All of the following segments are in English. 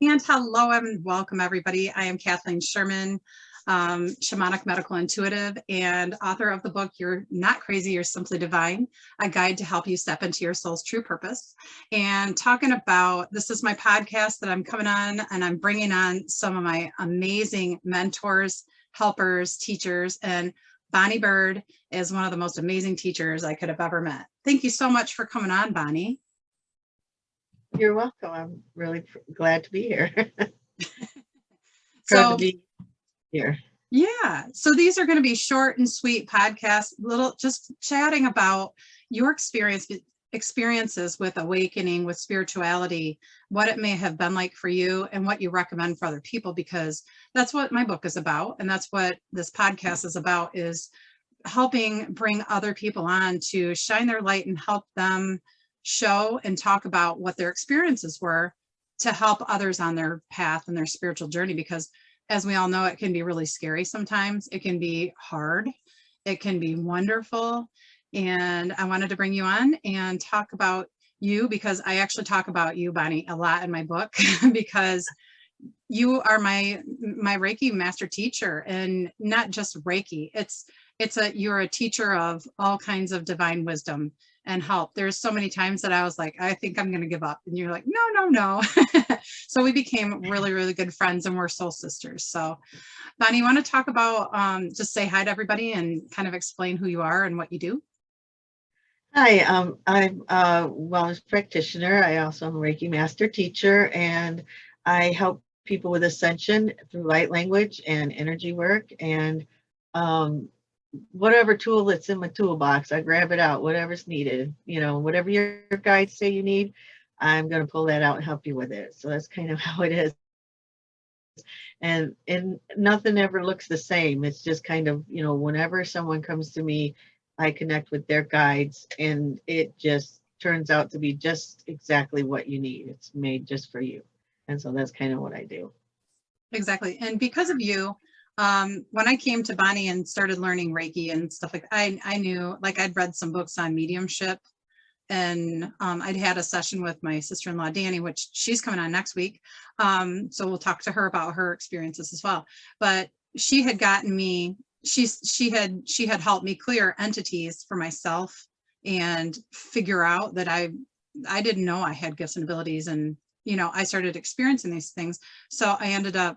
And hello and welcome, everybody. I am Kathleen Sherman, shamanic medical intuitive and author of the book, You're Not Crazy, You're Simply Divine, a guide to help you step into your soul's true purpose. And talking about, this is my podcast that I'm coming on, and I'm bringing on some of my amazing mentors, helpers, teachers, and Bonnie Burd is one of the most amazing teachers I could have ever met. Thank you so much for coming on, Bonnie. You're welcome. I'm really glad to be here. So Proud to be here. yeah, so these are going to be short and sweet podcasts, little just chatting about your experiences with awakening, with spirituality, what it may have been like for you, and what you recommend for other people, because that's what my book is about, and that's what this podcast is about, is helping bring other people on to shine their light and help them show and talk about what their experiences were to help others on their path and their spiritual journey. Because as we all know, it can be really scary sometimes. It can be hard. It can be wonderful. And I wanted to bring you on and talk about you, because I actually talk about you, Bonnie, a lot in my book, because you are my Reiki master teacher, and not just Reiki. You're a teacher of all kinds of divine wisdom and help. There's so many times that I was like, I think I'm going to give up. And you're like, no. So we became really, really good friends, and we're soul sisters. So Bonnie, you want to talk about, just say hi to everybody and kind of explain who you are and what you do? Hi, I'm a wellness practitioner. I also am a Reiki master teacher, and I help people with ascension through light language and energy work. And whatever tool that's in my toolbox, I grab it out, whatever's needed. Whatever your guides say you need, I'm going to pull that out and help you with it. So that's kind of how it is. And nothing ever looks the same. It's just kind of, whenever someone comes to me, I connect with their guides, and it just turns out to be just exactly what you need. It's made just for you. And so that's kind of what I do. Exactly. And because of you, when I came to Bonnie and started learning Reiki and stuff like that, I knew, like, I'd read some books on mediumship, and I'd had a session with my sister-in-law, Danny, which she's coming on next week. So we'll talk to her about her experiences as well. But she had gotten me, she had helped me clear entities for myself and figure out that I didn't know I had gifts and abilities, and I started experiencing these things. So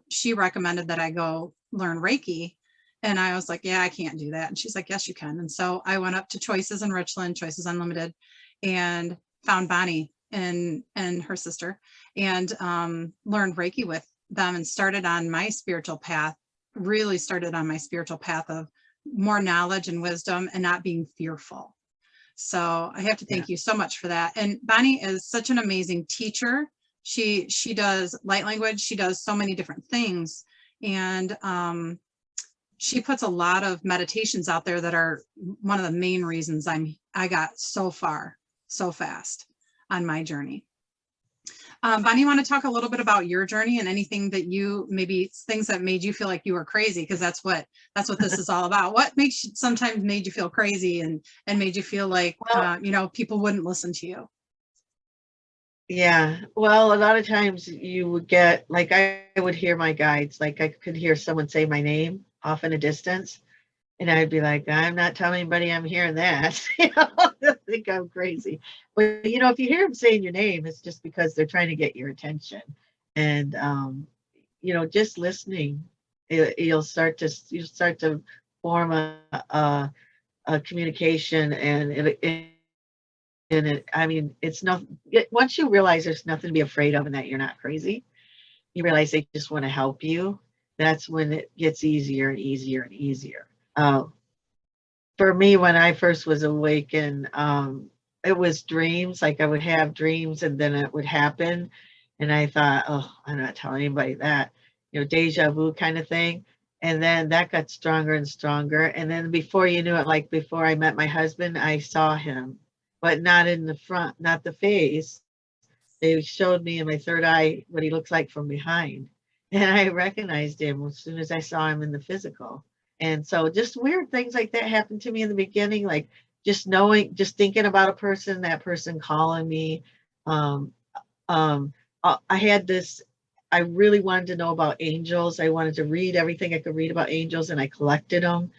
she recommended that I go learn Reiki. And I was like, yeah, I can't do that. And she's like, yes, you can. And so I went up to Choices in Richland, Choices Unlimited, and found Bonnie and her sister, and learned Reiki with them, and started on my spiritual path, really started on my spiritual path of more knowledge and wisdom and not being fearful. So I have to thank you so much for that. And Bonnie is such an amazing teacher. She does light language. She does so many different things. And she puts a lot of meditations out there that are one of the main reasons I got so far so fast on my journey. Bonnie, you want to talk a little bit about your journey and anything that maybe things that made you feel like you were crazy? Because that's what this is all about. What sometimes made you feel crazy and made you feel like, people wouldn't listen to you? Yeah. Well, a lot of times you would get, like, I would hear my guides, like I could hear someone say my name off in a distance, and I'd be like, I'm not telling anybody I'm hearing that. They'll think I'm crazy. But, if you hear them saying your name, it's just because they're trying to get your attention. And, just listening, you'll start to form a communication, once you realize there's nothing to be afraid of and that you're not crazy, you realize they just want to help you. That's when it gets easier and easier and easier. For me, when I first was awakened, it was dreams. Like, I would have dreams and then it would happen. And I thought, oh, I'm not telling anybody that, deja vu kind of thing. And then that got stronger and stronger. And then before you knew it, like before I met my husband, I saw him, but not in the front, not the face. They showed me in my third eye what he looks like from behind. And I recognized him as soon as I saw him in the physical. And so just weird things like that happened to me in the beginning, like just thinking about a person, that person calling me. I had this I really wanted to know about angels. I wanted to read everything I could read about angels, and I collected them.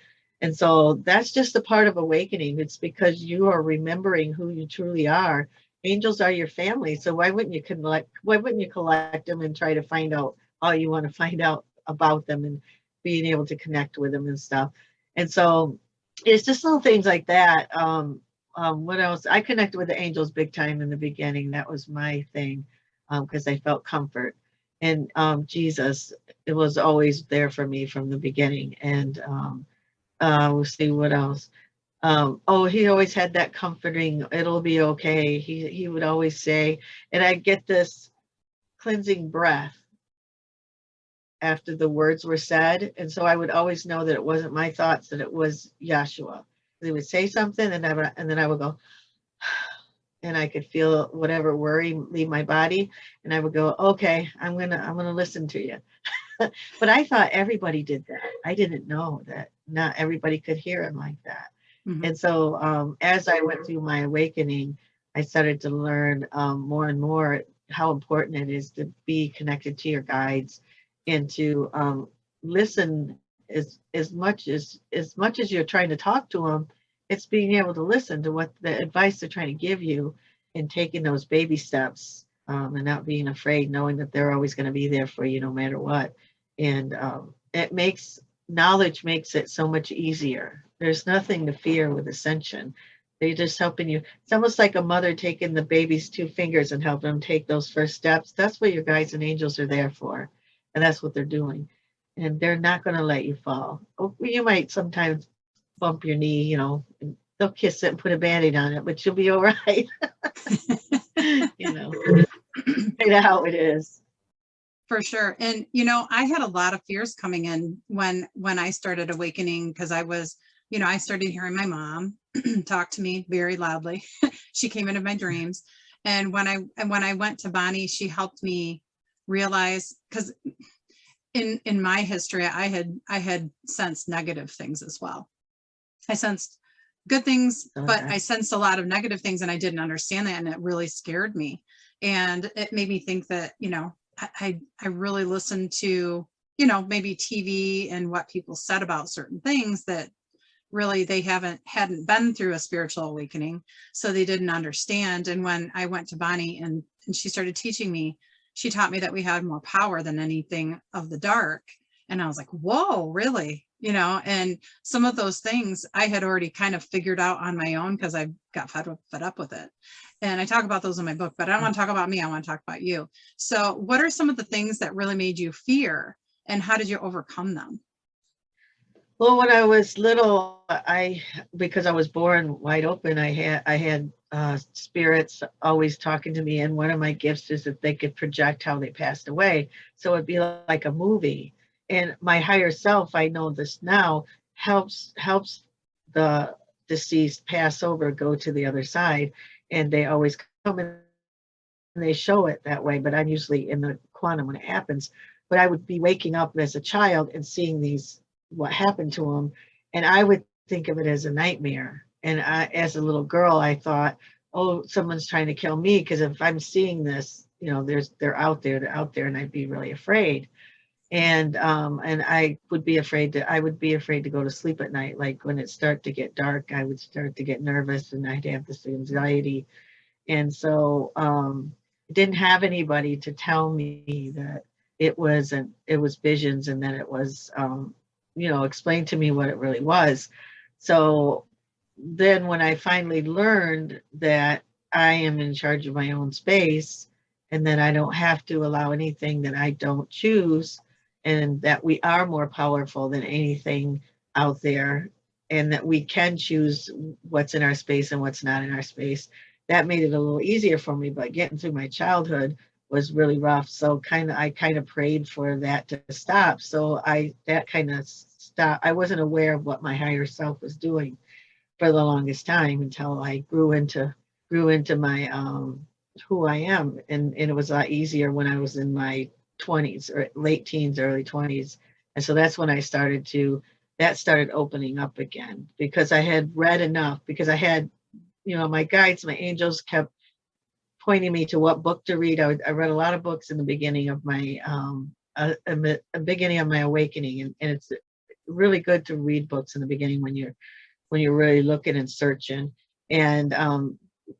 And so that's just a part of awakening. It's because you are remembering who you truly are. Angels are your family. So why wouldn't you collect them and try to find out all you want to find out about them and being able to connect with them and stuff. And so it's just little things like that. What else? I connected with the angels big time in the beginning. That was my thing, because I felt comfort. And Jesus, it was always there for me from the beginning. And we'll see what else. Oh, he always had that comforting, it'll be okay. He would always say, and I get this cleansing breath after the words were said. And so I would always know that it wasn't my thoughts, that it was Yahshua. They would say something, and then I would go, and I could feel whatever worry leave my body. And I would go, okay, I'm gonna listen to you. But I thought everybody did that. I didn't know that not everybody could hear him like that. Mhm. And so as I went through my awakening, I started to learn more and more how important it is to be connected to your guides and to listen as much as you're trying to talk to them. It's being able to listen to what the advice they're trying to give you and taking those baby steps, and not being afraid, knowing that they're always going to be there for you no matter what. And knowledge makes it so much easier. There's nothing to fear with ascension. They're just helping you. It's almost like a mother taking the baby's 2 fingers and helping them take those first steps. That's what your guides and angels are there for. And that's what they're doing. And they're not going to let you fall. Oh, you might sometimes bump your knee, and they'll kiss it and put a Band-Aid on it, but you'll be all right. You know, how it is. For sure. And, I had a lot of fears coming in when I started awakening, because I started hearing my mom talk to me very loudly. She came into my dreams. And when I went to Bonnie, she helped me realize, because in my history, I had sensed negative things as well. I sensed good things, but I sensed a lot of negative things, and I didn't understand that. And it really scared me. And it made me think that, I really listened to, maybe TV and what people said about certain things that really they hadn't been through a spiritual awakening. So they didn't understand. And when I went to Bonnie and she started teaching me, she taught me that we had more power than anything of the dark. And I was like, whoa, really? And some of those things I had already kind of figured out on my own, because I got fed up with it. And I talk about those in my book, but I don't want to talk about me. I want to talk about you. So what are some of the things that really made you fear, and how did you overcome them? Well, when I was little, because I was born wide open, I had spirits always talking to me, and one of my gifts is that they could project how they passed away. So it'd be like a movie. And my higher self, I know this now, helps the deceased pass over, go to the other side, and they always come in and they show it that way. But I'm usually in the quantum when it happens. But I would be waking up as a child and seeing what happened to them, and I would think of it as a nightmare. And as a little girl, I thought, oh, someone's trying to kill me, because if I'm seeing this, they're out there, and I'd be really afraid. And I would be afraid to go to sleep at night. Like when it started to get dark, I would start to get nervous, and I'd have this anxiety. And so I didn't have anybody to tell me that it was visions, and that it was explain to me what it really was. So then when I finally learned that I am in charge of my own space, and that I don't have to allow anything that I don't choose, and that we are more powerful than anything out there, and that we can choose what's in our space and what's not in our space, that made it a little easier for me. But getting through my childhood was really rough. So I kind of prayed for that to stop. So that kind of stopped. I wasn't aware of what my higher self was doing for the longest time, until I grew into my who I am. And it was a lot easier when I was in my 20s or late teens, early 20s. And so that's when that started opening up again, because I had read enough, because I had, my guides, my angels kept pointing me to what book to read. I read a lot of books in the beginning of my beginning of my awakening, and it's really good to read books in the beginning when you're really looking and searching, and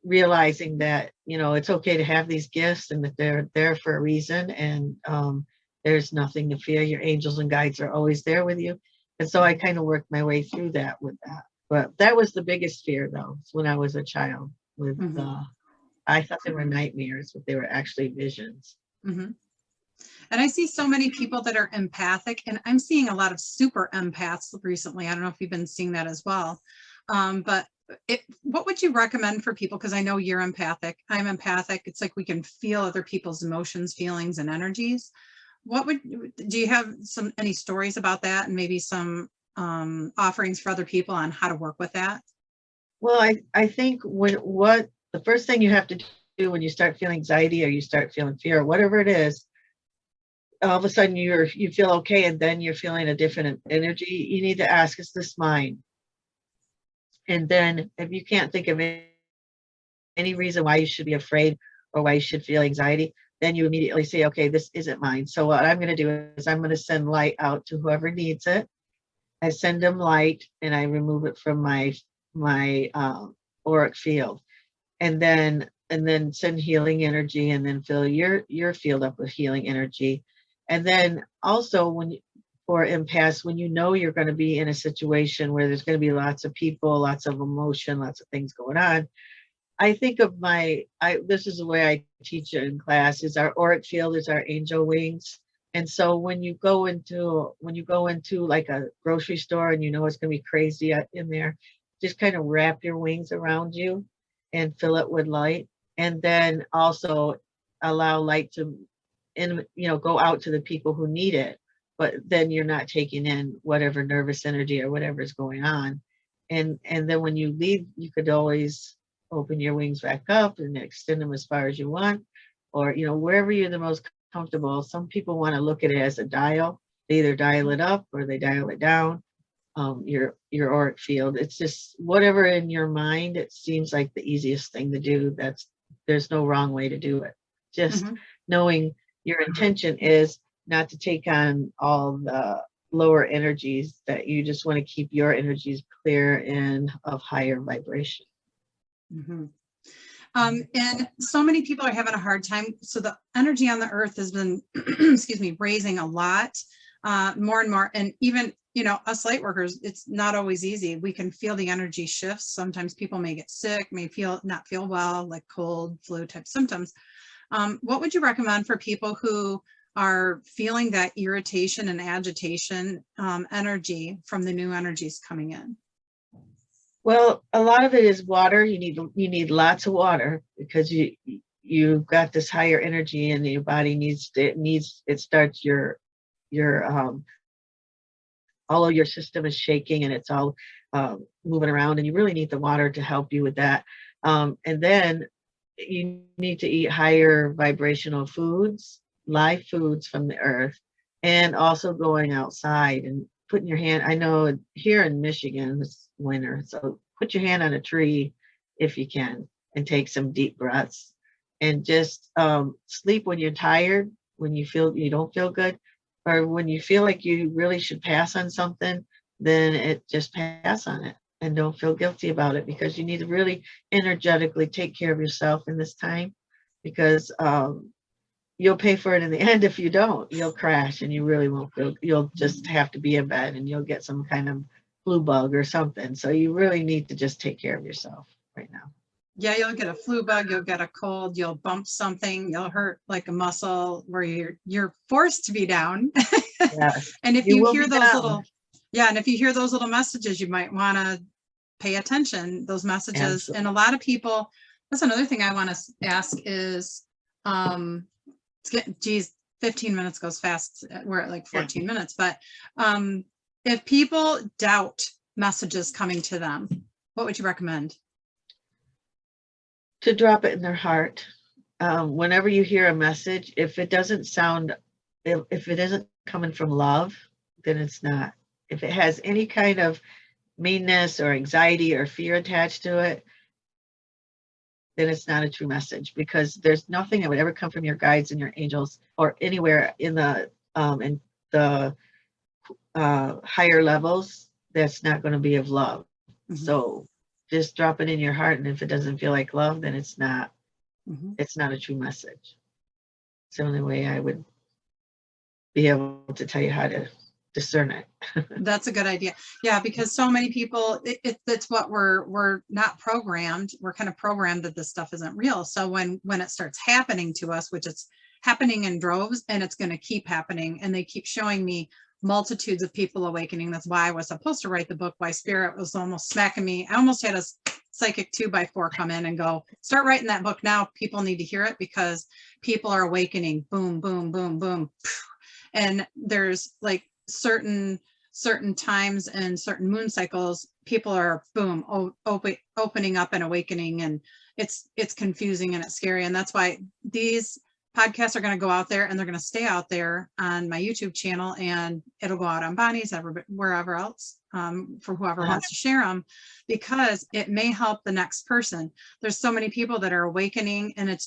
realizing that, you know, it's okay to have these gifts and that they're there for a reason, and there's nothing to fear. Your angels and guides are always there with you. And so I kind of worked my way through that with that. But that was the biggest fear, though, when I was a child. With I thought they were nightmares, but they were actually visions. And I see so many people that are empathic, and I'm seeing a lot of super empaths recently. I don't know if you've been seeing that as well. But what would you recommend for people? Because I know you're empathic. I'm empathic. It's like we can feel other people's emotions, feelings, and energies. Do you have any stories about that, and maybe some offerings for other people on how to work with that? Well, I think what the first thing you have to do when you start feeling anxiety or you start feeling fear or whatever it is, all of a sudden you feel okay, and then you're feeling a different energy. You need to ask, is this mine? And then if you can't think of any reason why you should be afraid or why you should feel anxiety, then you immediately say, okay, this isn't mine. So what I'm going to do is I'm going to send light out to whoever needs it. I send them light, and I remove it from my auric field, and then send healing energy, and then fill your field up with healing energy. And then also, for empaths, when you know you're going to be in a situation where there's going to be lots of people, lots of emotion, lots of things going on, I think of this is the way I teach it in class, is our auric field is our angel wings. And so when you go into like a grocery store and you know it's going to be crazy in there, just kind of wrap your wings around you and fill it with light. And then also allow light to go out to the people who need it. But then you're not taking in whatever nervous energy or whatever is going on. And then when you leave, you could always open your wings back up and extend them as far as you want, or wherever you're the most comfortable. Some people want to look at it as a dial. They either dial it up or they dial it down. Your auric field. It's just whatever in your mind. It seems like the easiest thing to do. There's no wrong way to do it. Just knowing your intention is not to take on all the lower energies, that you just want to keep your energies clear and of higher vibration. And so many people are having a hard time. So the energy on the earth has been, excuse me, raising a lot, more and more. And even, us light workers, it's not always easy. We can feel the energy shifts. Sometimes people may get sick, may not feel well, like cold, flu type symptoms. What would you recommend for people who are feeling that irritation and agitation energy from the new energies coming in? Well, a lot of it is water. You need lots of water, because you've got this higher energy, and your body it starts your all of your system is shaking, and it's all moving around, and you really need the water to help you with that. And then you need to eat higher vibrational foods, live foods from the earth, and also going outside and putting your hand. I know here in Michigan it's winter, so put your hand on a tree if you can, and take some deep breaths, and just sleep when you're tired, when you feel you don't feel good, or when you feel like you really should pass on something, then just pass on it and don't feel guilty about it, because you need to really energetically take care of yourself in this time, because you'll pay for it in the end. If you don't, you'll crash, and you really won't feel. You'll just have to be in bed, and you'll get some kind of flu bug or something. So you really need to just take care of yourself right now. Yeah, you'll get a flu bug, you'll get a cold, you'll bump something, you'll hurt like a muscle where you're forced to be down. Yes. And if you hear those little messages, you might want to pay attention, those messages. Absolutely. And a lot of people, that's another thing I want to ask is, 15 minutes goes fast. We're at like 14 minutes, but if people doubt messages coming to them, what would you recommend? To drop it in their heart. Whenever you hear a message, if it isn't coming from love, then it's not. If it has any kind of meanness or anxiety or fear attached to it, then it's not a true message, because there's nothing that would ever come from your guides and your angels or anywhere in the higher levels that's not going to be of love. So just drop it in your heart, and if it doesn't feel like love, then it's not a true message. It's the only way I would be able to tell you how to discern it. That's a good idea. Yeah, because so many people, it's what we're not programmed. We're kind of programmed that this stuff isn't real. So when it starts happening to us, which it's happening in droves, and it's going to keep happening, and they keep showing me multitudes of people awakening. That's why I was supposed to write the book, why Spirit was almost smacking me. I almost had a psychic 2x4 come in and go, start writing that book now. People need to hear it because people are awakening. Boom, boom, boom, boom. And there's like certain times and certain moon cycles, people are boom, opening up and awakening, and it's confusing and it's scary. And that's why these podcasts are going to go out there, and they're going to stay out there on my YouTube channel, and it'll go out on Bonnie's, wherever else, for whoever wants to share them, because it may help the next person. There's so many people that are awakening, and it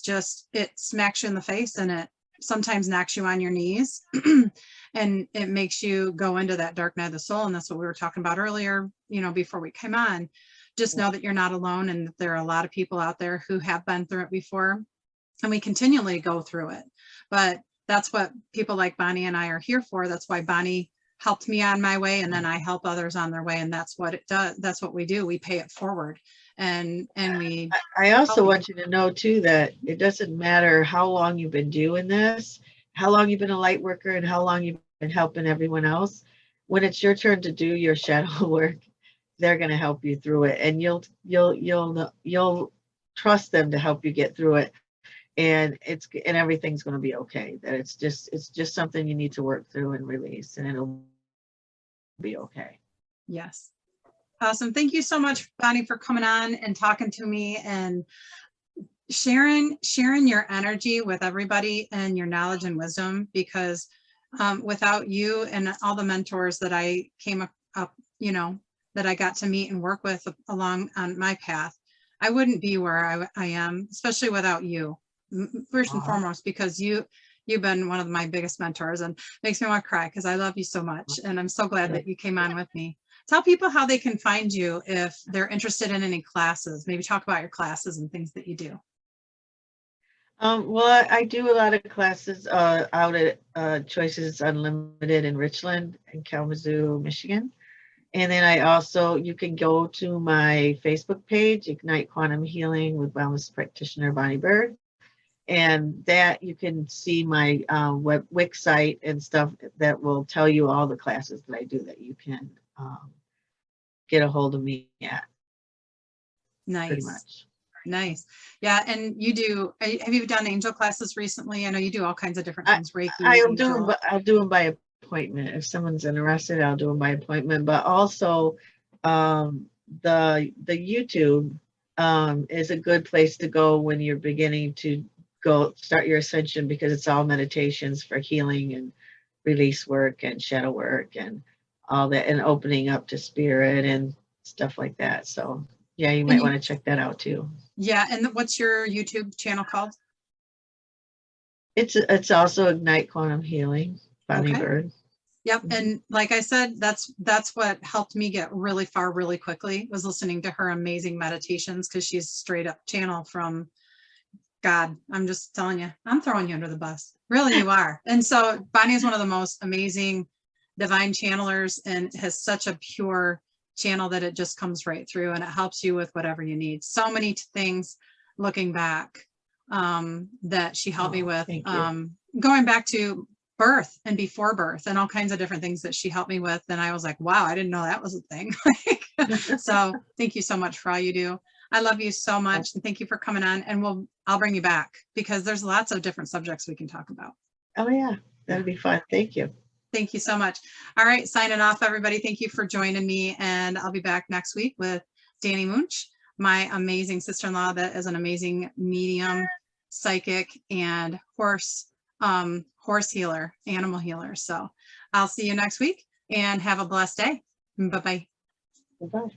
smacks you in the face, and it sometimes knocks you on your knees and it makes you go into that dark night of the soul. And that's what we were talking about earlier, before we came on. Just know that you're not alone, and that there are a lot of people out there who have been through it before, and we continually go through it. But that's what people like Bonnie and I are here for. That's why Bonnie helped me on my way, and then I help others on their way. And that's what it does. That's what we do. We pay it forward. And I also want you to know too, that it doesn't matter how long you've been doing this, how long you've been a light worker, and how long you've been helping everyone else. When it's your turn to do your shadow work, they're going to help you through it, and you'll trust them to help you get through it. And everything's going to be okay. That it's just something you need to work through and release, and it'll be okay. Yes. Awesome. Thank you so much, Bonnie, for coming on and talking to me and sharing your energy with everybody and your knowledge and wisdom, because without you and all the mentors that I came up, that I got to meet and work with along on my path, I wouldn't be where I am, especially without you. First and foremost, because you've been one of my biggest mentors, and makes me want to cry because I love you so much. And I'm so glad that you came on with me. Tell people how they can find you if they're interested in any classes. Maybe talk about your classes and things that you do. Well, I do a lot of classes out at Choices Unlimited in Richland and Kalamazoo, Michigan. And then you can go to my Facebook page, Ignite Quantum Healing with Wellness Practitioner Bonnie Burd. And that you can see my Wix site and stuff that will tell you all the classes that I do that you can get a hold of me at. Nice. Pretty much. Nice. Yeah. And have you done angel classes recently? I know you do all kinds of different things. Reiki. I'll do them by appointment. If someone's interested, I'll do them by appointment. But also the YouTube is a good place to go when you're beginning to start your ascension, because it's all meditations for healing and release work and shadow work and all that, and opening up to spirit and stuff like that. So yeah, you might want to check that out too. Yeah. And what's your YouTube channel called? It's also Ignite Quantum Healing, Bonnie Burd. Yep. And like I said, that's what helped me get really far really quickly, was listening to her amazing meditations, because she's straight up channel from God. I'm just telling you, I'm throwing you under the bus. Really, you are. And so Bonnie is one of the most amazing divine channelers, and has such a pure channel that it just comes right through, and it helps you with whatever you need. So many things looking back that she helped me with, going back to birth and before birth, and all kinds of different things that she helped me with. And I was like, wow, I didn't know that was a thing. So thank you so much for all you do. I love you so much, and thank you for coming on, and I'll bring you back, because there's lots of different subjects we can talk about. Oh yeah, that'd be fun. Thank you. Thank you so much. All right, signing off, everybody. Thank you for joining me, and I'll be back next week with Danny Munch, my amazing sister-in-law that is an amazing medium, psychic, and horse healer, animal healer. So I'll see you next week, and have a blessed day. Bye-bye. Bye-bye.